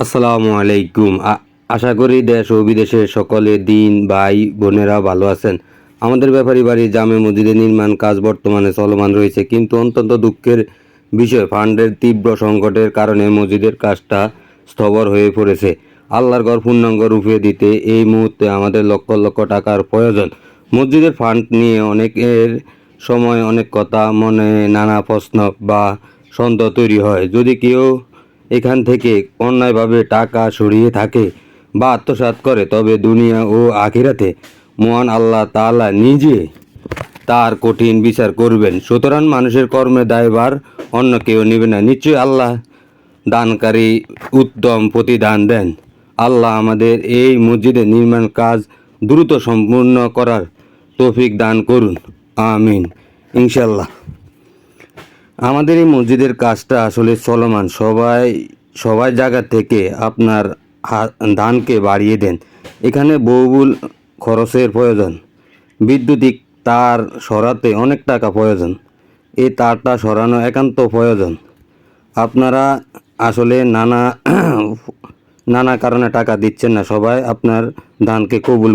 আসসালামু আলাইকুম। আশা করি দেশ ও বিদেশের সকলে দিন ভাই বোনেরা ভালো আছেন। আমাদের ব্যাপারী বাড়ি জামে মসজিদের নির্মাণ কাজ বর্তমানে চলমান রয়েছে, কিন্তু অত্যন্ত দুঃখের বিষয় ফান্ডের তীব্র সংকটের কারণে মসজিদের কাজটা স্থবির হয়ে পড়েছে। আল্লাহর ঘর পূর্ণাঙ্গ রূপে দিতে এই মুহূর্তে আমাদের লক্ষ লক্ষ টাকার প্রয়োজন। মসজিদের ফান্ড নিয়ে অনেকের সময় অনেক কথা, মনে নানা প্রশ্ন বা সন্দেহ তৈরি হয়। যদি কেউ এখান থেকে অন্যায়ভাবে টাকা সরিয়ে থাকে বা আত্মসাৎ করে, তবে দুনিয়া ও আখিরাতে মহান আল্লাহ তাআলা নিজে তার কঠিন বিচার করবেন। সুতরাং মানুষের কর্মের দায়ভার অন্য কেউ নেবে না। নিশ্চয়ই আল্লাহ দানকারী উত্তম প্রতিদান দেন। আল্লাহ আমাদের এই মসজিদের নির্মাণ কাজ দ্রুত সম্পূর্ণ করার তৌফিক দান করুন, আমিন। ইনশাল্লাহ। আমাদের এই মসজিদের কাজটা আসলে চলমান। সবাই জায়গা থেকে আপনার দানকে বাড়িয়ে দেন। এখানে বহুমূল্য খরচের প্রয়োজন। বৈদ্যুতিক তার সরাতে অনেক টাকা প্রয়োজন। এই তারটা সরানো একান্ত প্রয়োজন। আপনারা আসলে নানা কারণে টাকা দিচ্ছেন না। সবাই আপনার দানকে কবুল